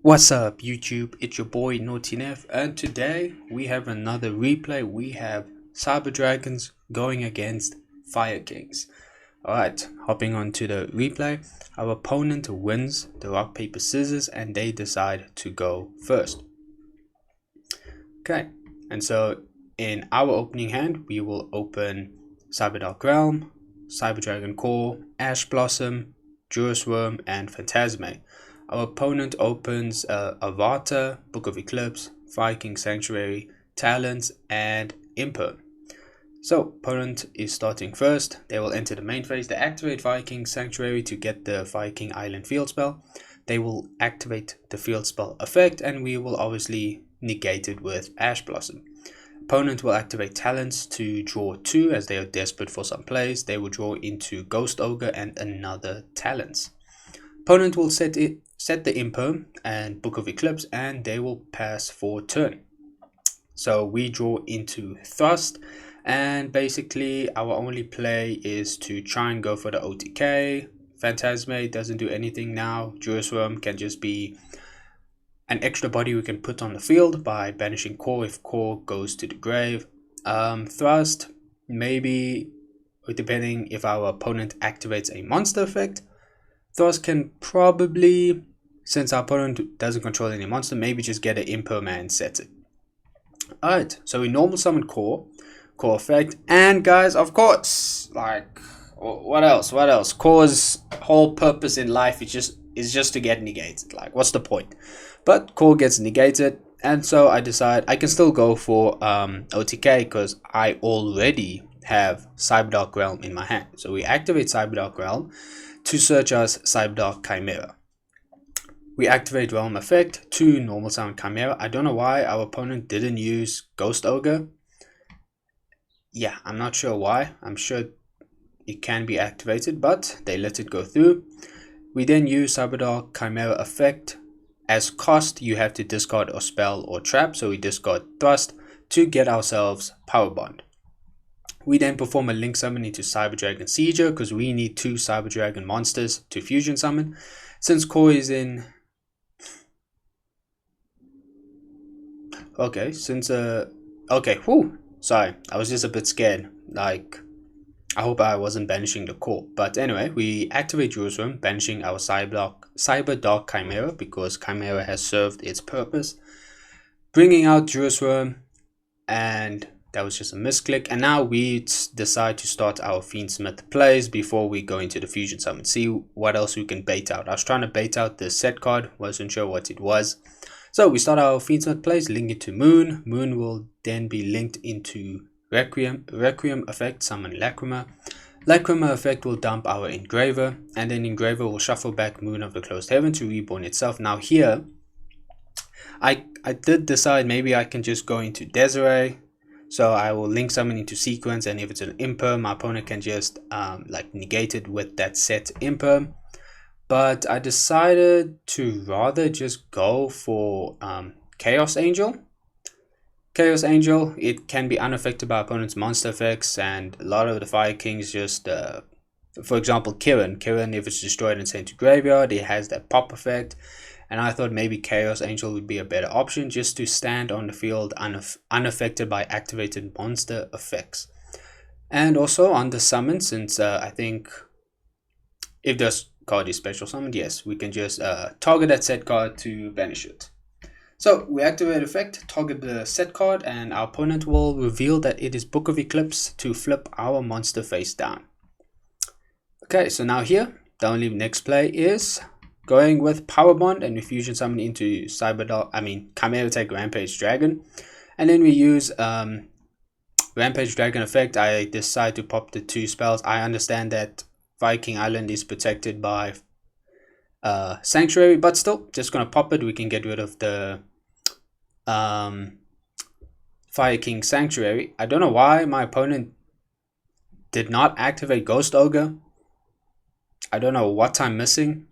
What's up YouTube, it's your boy NaughtyNev, and today we have another replay. We have Cyber Dragons going against Fire Kings. Alright, hopping on to the replay. Our opponent wins the rock, paper, scissors and they decide to go first. Okay, and so in our opening hand we will open Cyberdark Realm, Cyber Dragon Core, Ash Blossom, Juris Worm and Phantasme. Our opponent opens Avata, Book of Eclipse, Viking Sanctuary, Talents, and Imperm. So, opponent is starting first. They will enter the main phase. They activate Viking Sanctuary to get the Viking Island field spell. They will activate the field spell effect, and we will obviously negate it with Ash Blossom. Opponent will activate Talents to draw 2 as they are desperate for some plays. They will draw into Ghost Ogre and another Talents. Opponent will set the Imperm and Book of Eclipse and they will pass for turn. So we draw into Thrust, and basically our only play is to try and go for the OTK. Phantasme doesn't do anything now. Juris Worm can just be an extra body we can put on the field by banishing Core if Core goes to the grave. Thrust, maybe, depending if our opponent activates a monster effect. Thrust can probably, since our opponent doesn't control any monster, maybe just get an Imperm and set it. Alright, so we normal summon Core effect, and guys, of course, like, what else? Core's whole purpose in life is just to get negated. Like, what's the point? But Core gets negated, and so I decide I can still go for OTK because I already have Cyberdark Realm in my hand. So we activate Cyberdark Realm to search us Cyberdark Chimera. We activate Realm Effect to normal summon Chimera. I don't know why our opponent didn't use Ghost Ogre. Yeah, I'm not sure why. I'm sure it can be activated, but they let it go through. We then use Cyberdark Chimera Effect. As cost, you have to discard a spell or trap, so we discard Thrust to get ourselves Power Bond. We then perform a link summon into Cyber Dragon Sieger because we need 2 Cyber Dragon monsters to fusion summon. Since Core is in... Okay, sorry, I was just a bit scared. Like, I hope I wasn't banishing the Core. But anyway, we activate Juris Worm, banishing our Cyberdark Chimera because Chimera has served its purpose. Bringing out Juris Worm, and that was just a misclick. And now we decide to start our Fiendsmith plays before we go into the fusion summon. See what else we can bait out. I was trying to bait out the set card, wasn't sure what it was. So we start our Fiendsmith plays, link it to Moon. Moon will then be linked into Requiem effect, summon Lacrima. Lacrima effect will dump our Engraver, and then Engraver will shuffle back Moon of the Closed Heaven to reborn itself. Now here, I did decide maybe I can just go into Desiree. So I will link summon into Sequence, and if it's an Imperm, my opponent can just like negate it with that set Imperm. But I decided to rather just go for Chaos Angel. Chaos Angel, it can be unaffected by opponent's monster effects, and a lot of the Fire Kings just, for example, Kirin, if it's destroyed and sent to graveyard, it has that pop effect. And I thought maybe Chaos Angel would be a better option just to stand on the field unaffected by activated monster effects. And also on the summon, since I think if this card is special summoned, yes, we can just target that set card to banish it. So we activate effect, target the set card, and our opponent will reveal that it is Book of Eclipse to flip our monster face down. Okay, so now here, the only next play is going with Power Bond, and we fusion summon into Chimera Tech Rampage Dragon. And then we use Rampage Dragon effect. I decide to pop the 2 spells. I understand that Viking Island is protected by Sanctuary, but still, just gonna pop it. We can get rid of the Fire King Sanctuary. I don't know why my opponent did not activate Ghost Ogre. I don't know what I'm missing.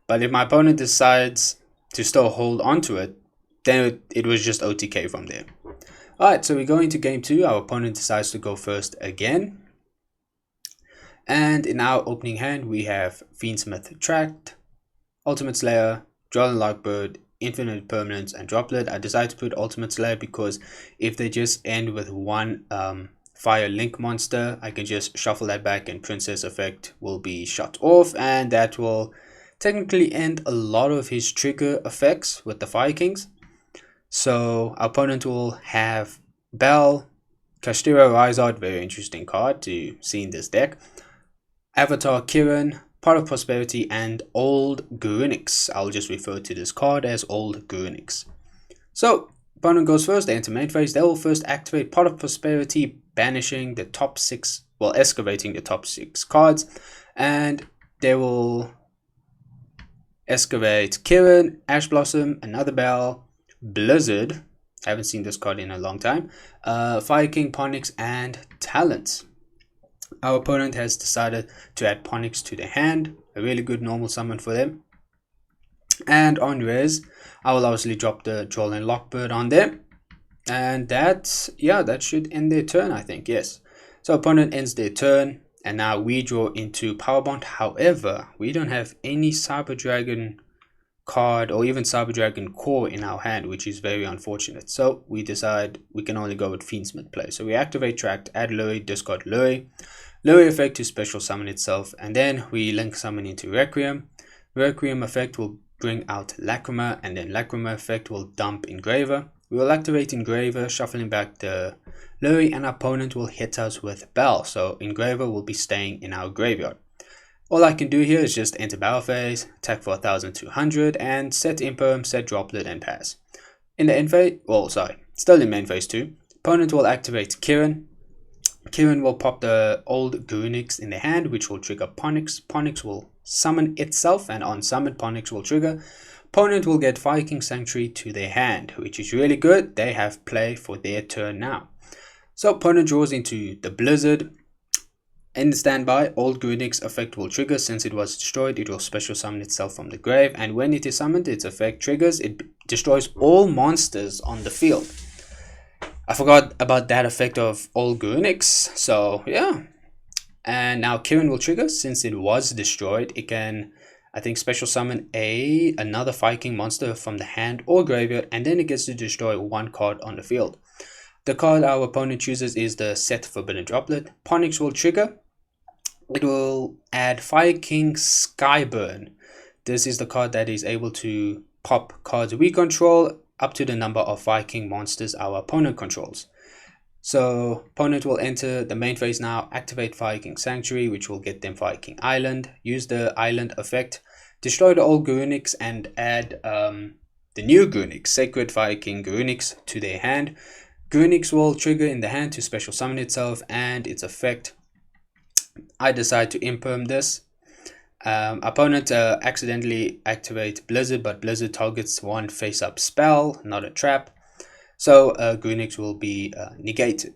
But if my opponent decides to still hold on to it, then it was just OTK from there. Alright, so we go into game 2. Our opponent decides to go first again. And in our opening hand, we have Fiendsmith Tract, Ultimate Slayer, Jolin Lockbird, Infinite Permanence, and Droplet. I decided to put Ultimate Slayer because if they just end with one Fire Link monster, I can just shuffle that back and Princess effect will be shut off, and that will technically end a lot of his trigger effects with the Fire Kings. So our opponent will have Bell, Kashtira Rizard, very interesting card to see in this deck, Avatar Kiran, Pot of Prosperity, and Old Gurunix. I'll just refer to this card as Old Gurunix. So opponent goes first, they enter main phase. They will first activate Pot of Prosperity, banishing the top 6, well, excavating the top 6 cards, and they will excavate Kiran, Ash Blossom, another Bell, Blizzard, haven't seen this card in a long time, Fire King, Ponix, and Talents. Our opponent has decided to add Ponix to their hand, a really good normal summon for them. And on res, I will obviously drop the Jolin Lockbird on them. And that should end their turn, I think, yes. So opponent ends their turn, and now we draw into Power Bond. However, we don't have any Cyber Dragon card or even Cyber Dragon core in our hand, which is very unfortunate. So we decide we can only go with Fiendsmith play. So we activate Tract, add Luri, discard Luri. Luri effect to special summon itself, and then we link summon into Requiem. Requiem effect will bring out Lacrima, and then Lacrima effect will dump Engraver. We will activate Engraver, shuffling back the Luri, and our opponent will hit us with Bell, so Engraver will be staying in our graveyard. All I can do here is just enter battle phase, attack for 1200, and set Imperm, set Droplet, and pass. In the end phase, still in main phase 2, opponent will activate Kiran. Kiran will pop the Old Gurunix in the hand, which will trigger Ponix. Ponix will summon itself, and on summon, Ponix will trigger. Opponent will get Fire King Sanctuary to their hand, which is really good. They have play for their turn now. So opponent draws into the Blizzard. In the standby, Old Gurunix effect will trigger. Since it was destroyed, it will special summon itself from the grave, and when it is summoned, its effect triggers. It destroys all monsters on the field. I forgot about that effect of Old Gurunix, so yeah. And now Kiran will trigger. Since it was destroyed, it can, I think, special summon another Fire King monster from the hand or graveyard, and then it gets to destroy one card on the field. The card our opponent chooses is the Set Forbidden Droplet. Ponix will trigger. It will add Fire King Skyburn. This is the card that is able to pop cards we control up to the number of Fire King monsters our opponent controls. So opponent will enter the main phase now, activate Fire King Sanctuary, which will get them Fire King Island. Use the island effect, destroy the Old Gurunix, and add the new Gurunix, Sacred Fire King Gurunix, to their hand. Gurunix will trigger in the hand to special summon itself and its effect. I decide to imperm this. Opponent accidentally activate Blizzard, but Blizzard targets one face-up spell, not a trap. So Gurunix will be negated.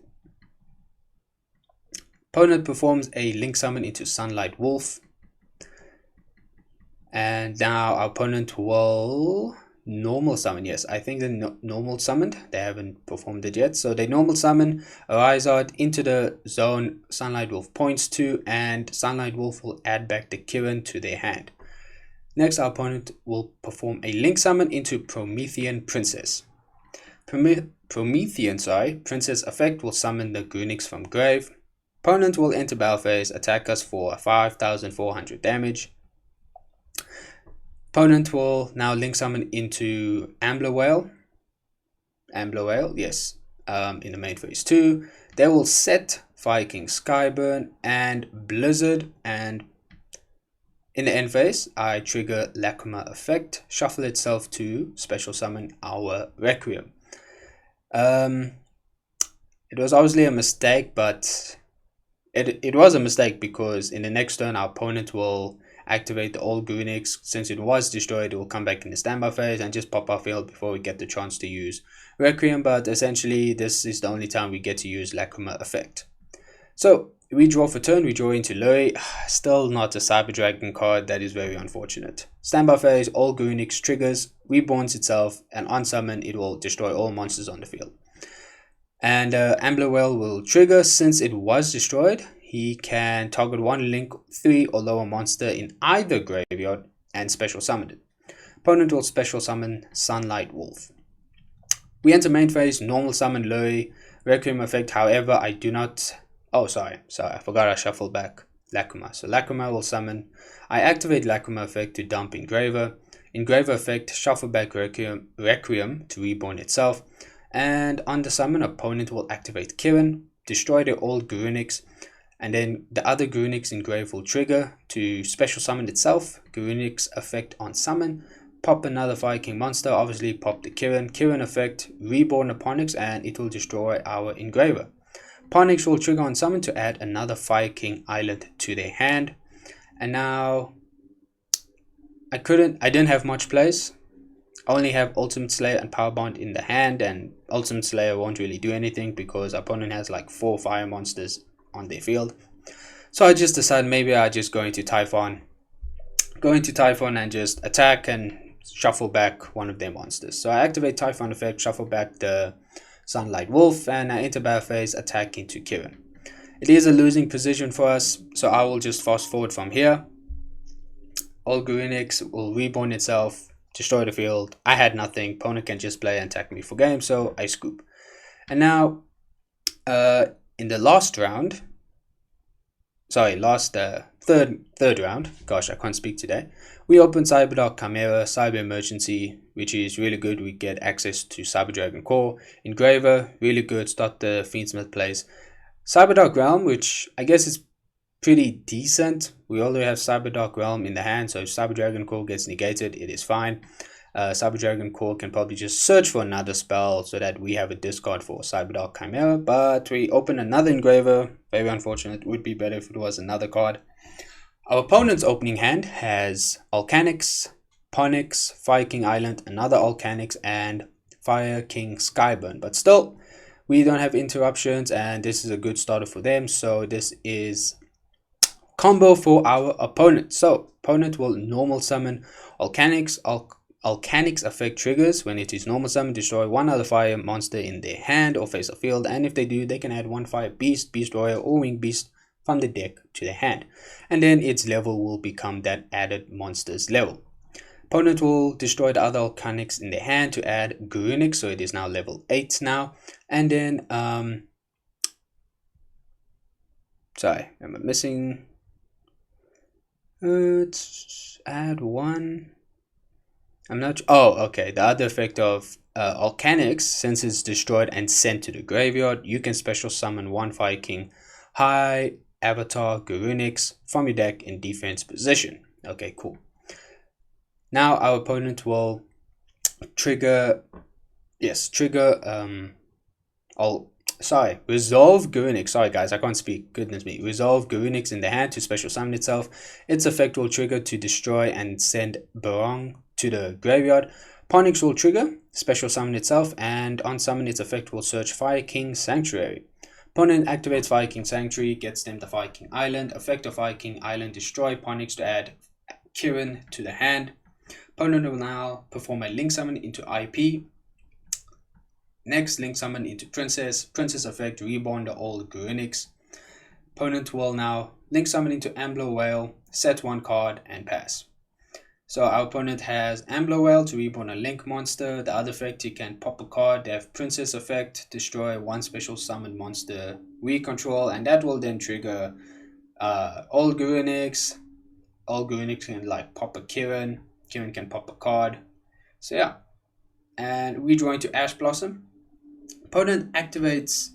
Opponent performs a link summon into Sunlight Wolf. And now our opponent will normal summon. Yes, I think they normal summoned. They haven't performed it yet. So they normal summon a Rizard into the zone Sunlight Wolf points to, and Sunlight Wolf will add back the Kiran to their hand. Next, our opponent will perform a link summon into Promethean Princess. Promethean Princess effect will summon the Gurunix from grave. Opponent will enter battle phase, attack us for 5400 damage. Opponent will now link summon into Ambler Whale, yes, in the main phase 2. They will set Fire King Skyburn and Blizzard, and in the end phase, I trigger Lacrima effect, shuffle itself to special summon our Requiem. It was obviously a mistake, but it was a mistake because in the next turn, our opponent will activate the Old Gurunix. Since it was destroyed, it will come back in the standby phase and just pop our field before we get the chance to use Requiem, but essentially this is the only time we get to use Lacrima effect. So we draw for turn, we draw into Luri. Still not a Cyber Dragon card, that is very unfortunate. Standby phase, Old Gurunix triggers, reborns itself, and on summon it will destroy all monsters on the field. And Ambler Whale will trigger. Since it was destroyed, he can target one link 3 or lower monster in either graveyard and special summon it. Opponent will special summon Sunlight Wolf. We enter main phase, normal summon Lui, Requiem effect. However, I do not. Oh, sorry, I forgot I shuffled back Lacrima. So Lacrima will summon. I activate Lacrima effect to dump Engraver. Engraver effect, shuffle back Requiem to reborn itself. And on the summon, opponent will activate Kirin, destroy the old Garunix, and then the other Garunix Engrave will trigger to special summon itself. Garunix effect on summon. Pop another Fire King monster, obviously pop the Kirin effect, reborn the Ponix, and it will destroy our Engraver. Ponix will trigger on summon to add another Fire King island to their hand. And now I didn't have much plays. I only have Ultimate Slayer and Power Bond in the hand, and Ultimate Slayer won't really do anything because opponent has like 4 fire monsters on their field. So I just decided maybe I just go into Typhon and just attack and shuffle back one of their monsters. So I activate Typhon effect, shuffle back the Sunlight Wolf, and I enter battle phase, attack into Kirin. It is a losing position for us, so I will just fast forward from here. Old Garunix will reborn itself, destroy the field. I had nothing. Opponent can just play and attack me for game, so I scoop. And now, in the last round, third round. Gosh, I can't speak today. We open Cyberdark Chimera, Cyber Emergency, which is really good. We get access to Cyber Dragon Core. Engraver, really good. Start the Fiendsmith plays. Cyberdark Realm, which I guess is pretty decent. We already have Cyberdark Realm in the hand, so if Cyber Dragon Core gets negated, it is fine. Cyber Dragon Core can probably just search for another spell so that we have a discard for Cyberdark Chimera, but we open another Engraver. Very unfortunate. It would be better if it was another card. Our opponent's opening hand has Alcanix, Ponix, Fire King Island, another Alcanix, and Fire King Skyburn, but still we don't have interruptions, and this is a good starter for them. So this is combo for our opponent. So opponent will normal summon Alcanix. Alcanix effect triggers when it is normal summon, destroy one other fire monster in their hand or face of field, and if they do, they can add one fire beast, beast warrior, or winged beast from the deck to their hand, and then its level will become that added monster's level. Opponent will destroy the other Alcanix in their hand to add Garunix, so it is now level 8 now, and then sorry, am I missing? Let's add one. I'm not. Oh, okay. The other effect of Alcanix, since it's destroyed and sent to the graveyard, you can special summon one Fire King High Avatar Garunix from your deck in defense position. Okay, cool. Now our opponent will trigger. Yes, resolve Garunix. Sorry guys, I can't speak. Goodness me. Resolve Garunix in the hand to special summon itself. Its effect will trigger to destroy and send Barong to the graveyard. Ponix will trigger, special summon itself, and on summon its effect will search Fire King Sanctuary. Opponent activates Fire King Sanctuary, gets them the Fire King Island. Effect of Fire King Island, destroy Ponix to add Kirin to the hand. Opponent will now perform a Link Summon into IP. Next, Link Summon into Princess. Princess effect, reborn the old Garunix. Opponent will now Link Summon into Ambler Whale, set one card, and pass. So our opponent has Ambler Whale to reborn a Link monster. The other effect, you can pop a card. They have Princess effect, destroy one special summon monster we control, and that will then trigger old Garunix. Old Garunix can like pop a Kirin. Kirin can pop a card. So yeah. And we draw into Ash Blossom. Opponent activates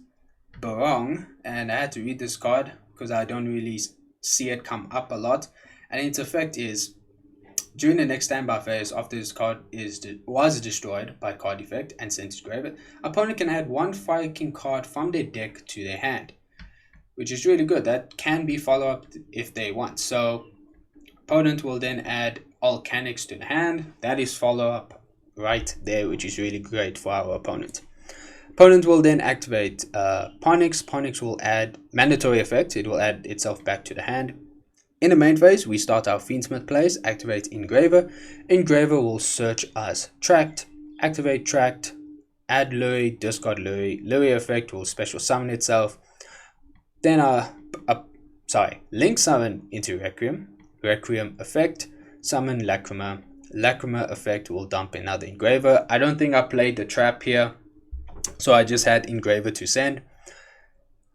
Barong, and I had to read this card because I don't really see it come up a lot. And its effect is, during the next standby phase, after this card was destroyed by card effect and sent to graveyard, opponent can add one Fire King card from their deck to their hand, which is really good. That can be follow up if they want. So opponent will then add Alcanix to the hand. That is follow up right there, which is really great for our opponent. Opponent will then activate Ponix. Ponix will add mandatory effect. It will add itself back to the hand. In the main phase, we start our Fiendsmith plays, activate Engraver. Engraver will search as Tracked, activate Tracked, add Lui, discard Lui. Lui effect will special summon itself. Then Link Summon into Requiem. Requiem effect, summon Lacrima. Lacrima effect will dump another Engraver. I don't think I played the trap here, so I just had Engraver to send.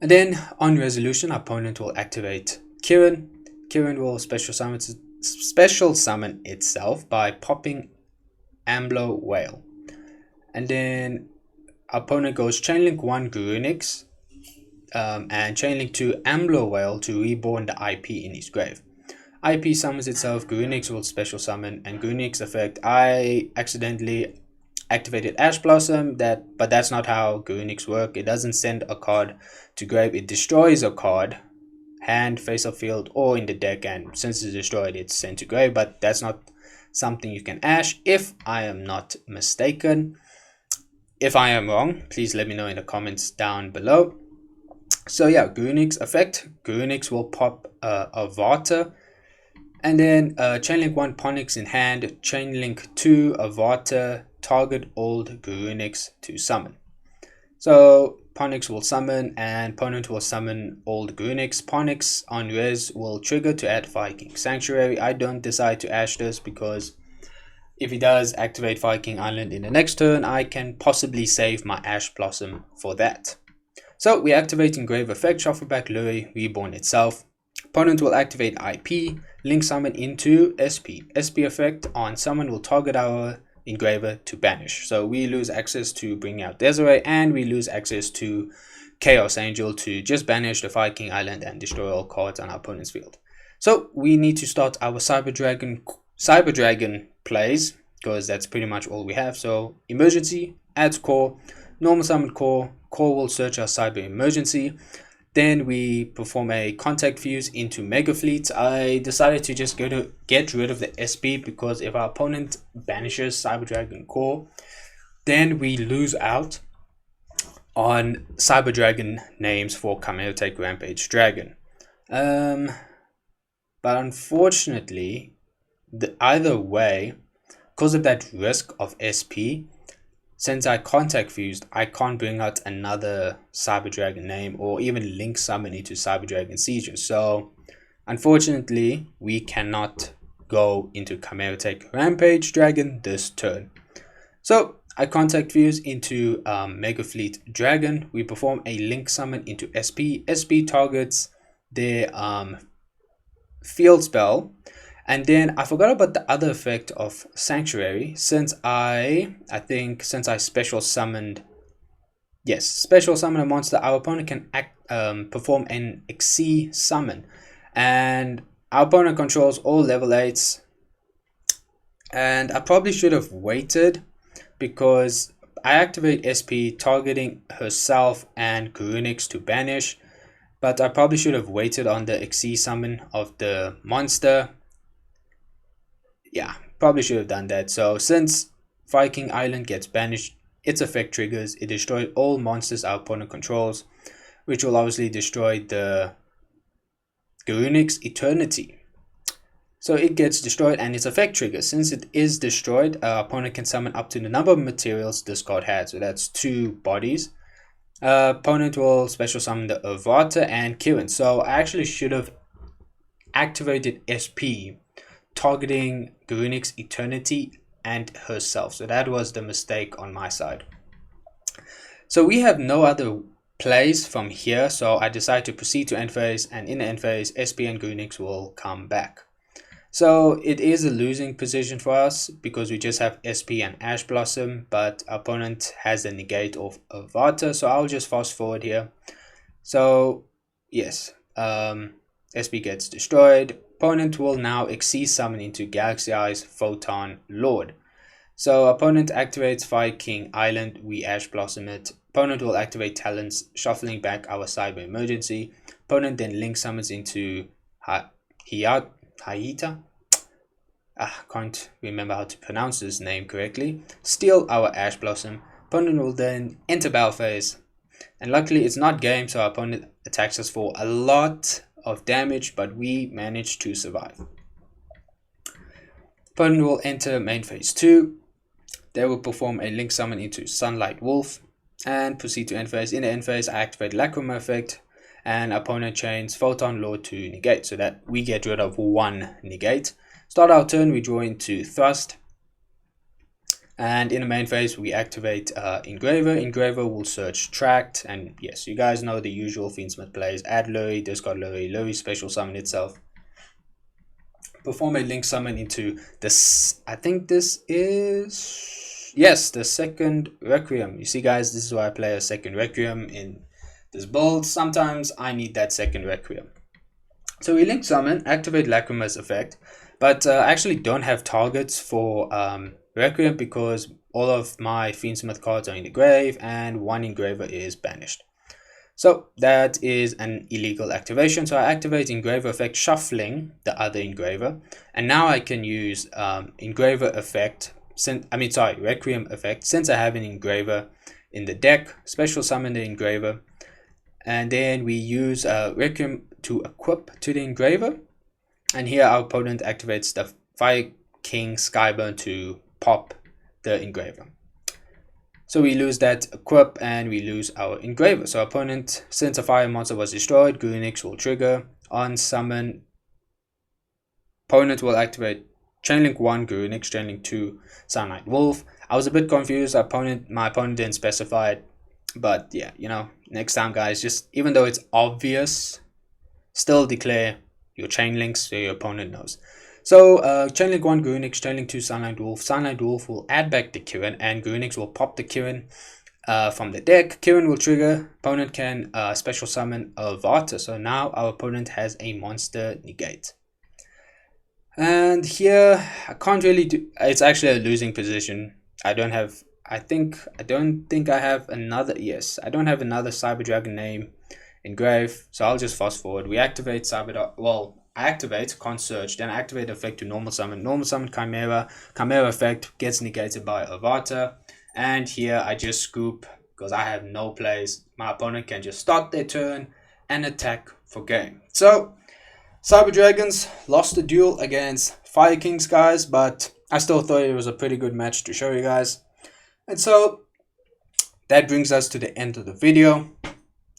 And then on resolution, opponent will activate Kirin. Kirin will special summon itself by popping Amblo Whale. And then opponent goes Chainlink 1 Garunix and Chainlink 2 Amblo Whale to reborn the IP in his grave. IP summons itself, Garunix will special summon, and Garunix effect, I accidentally activated Ash Blossom, but that's not how Garunix work. It doesn't send a card to grave, it destroys a card, hand, face of field, or in the deck, and since it's destroyed, it's sent to grave, but that's not something you can Ash, if I am not mistaken. If I am wrong, please let me know in the comments down below. So yeah, Garunix effect, Garunix will pop Avata, and then Chainlink 1 Ponix in hand, Chainlink 2 Avata, target old Garunix to summon. So Ponix will summon and opponent will summon old Garunix. Ponix on res will trigger to add Fire King Sanctuary. I don't decide to Ash this because if he does activate Fire King Island in the next turn, I can possibly save my Ash Blossom for that. So we activate Engrave effect, shuffle back Luri, reborn itself. Opponent will activate IP, link summon into SP. SP effect on summon will target our Engraver to banish. So we lose access to bring out Desiree, and we lose access to Chaos Angel to just banish the Fire King Island and destroy all cards on our opponent's field. So we need to start our Cyber Dragon plays, because that's pretty much all we have. So emergency, adds core, normal summon core will search our Cyber Emergency. Then we perform a contact fuse into Mega Fleet. I decided to just get rid of the SP because if our opponent banishes Cyber Dragon core, then we lose out on Cyber Dragon names for Kameotech Rampage Dragon. But unfortunately, either way, because of that risk of SP, since I contact fused, I can't bring out another Cyber Dragon name or even link summon into Cyber Dragon Seizure. So unfortunately, we cannot go into Kameotech Rampage Dragon this turn. So I contact fuse into Mega Fleet Dragon. We perform a link summon into SP. SP targets their field spell. And then I forgot about the other effect of Sanctuary, since I special summoned, special summon a monster, our opponent can perform an Xyz summon. And our opponent controls all level 8s. And I probably should have waited because I activate SP targeting herself and Garunix to banish. But I probably should have waited on the Xyz summon of the monster. Yeah, probably should have done that. So since Fire King Island gets banished, its effect triggers, it destroys all monsters our opponent controls, which will obviously destroy the Garunix Eternity. So it gets destroyed and its effect triggers. Since it is destroyed, our opponent can summon up to the number of materials this card had. So that's 2 bodies. Opponent will special summon the Avata and Kirin. So I actually should have activated SP targeting Garunix Eternity and herself. So that was the mistake on my side. So we have no other plays from here, so I decide to proceed to end phase, and in the end phase SP and Garunix will come back. So it is a losing position for us because we just have SP and Ash Blossom, but our opponent has the negate of Avata. So I'll just fast forward here. So yes, SP gets destroyed. Opponent will now Xyz summon into Galaxy Eyes Photon Lord. So opponent activates Fire King Island, we Ash Blossom it. Opponent will activate Talents, shuffling back our Cyber Emergency. Opponent then link summons into Hayita. Can't remember how to pronounce his name correctly. Steal our Ash Blossom. Opponent will then enter battle phase. And luckily it's not game, so our opponent attacks us for a lot of damage, but we managed to survive. Opponent will enter main phase 2. They will perform a link summon into Sunlight Wolf and proceed to end phase. In the end phase, I activate Lacrima effect and opponent chains Photon Lord to negate, so that we get rid of 1 negate. Start our turn, we draw into Thrust. And in the main phase, we activate Engraver. Engraver will search Tracked. And yes, you guys know the usual Fiendsmith plays. Add Lurry, discard Lurry, Lurry special summon itself. Perform a link summon into this. I think this is... yes, the second Requiem. You see, guys, this is why I play a second Requiem in this build. Sometimes I need that second Requiem. So we link summon, activate Lacrima's effect. But I actually don't have targets for... Requiem because all of my Fiendsmith cards are in the grave and one Engraver is banished. So that is an illegal activation. So I activate Engraver effect, shuffling the other Engraver, and now I can use Engraver effect. Requiem effect, since I have an Engraver in the deck. Special summon the Engraver, and then we use Requiem to equip to the Engraver, and here our opponent activates the Fire King Skyburn to pop the Engraver. So we lose that equip and we lose our Engraver. So opponent, since a fire monster was destroyed, Grunix will trigger. On summon, opponent will activate Chainlink 1 Grunix, Chainlink 2 Sunlight Wolf. I was a bit confused. My opponent didn't specify it, but yeah, you know, next time, guys, just even though it's obvious, still declare your Chainlinks so your opponent knows. So Chainlink 1 Grunix, Chainlink 2 Sunlight Wolf. Sunlight Wolf will add back the Kirin and Grunix will pop the Kirin from the deck. Kirin will trigger. Opponent can special summon a Vata. So now our opponent has a monster negate. And here I can't really do... it's actually a losing position. I don't think I have another... yes, I don't have another Cyber Dragon name in grave. So I'll just fast forward. We activate activate Consurge, then activate effect to normal summon Chimera. Chimera effect gets negated by Avata, and here I just scoop because I have no plays. My opponent can just start their turn and attack for game. So Cyber Dragons lost the duel against Fire Kings, guys, but I still thought it was a pretty good match to show you guys. And so that brings us to the end of the video.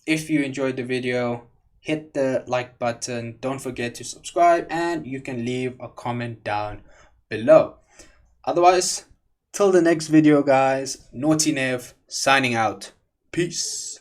If you enjoyed the video, hit the like button, don't forget to subscribe, and you can leave a comment down below. Otherwise, till the next video, guys, Naughty Nev signing out. Peace.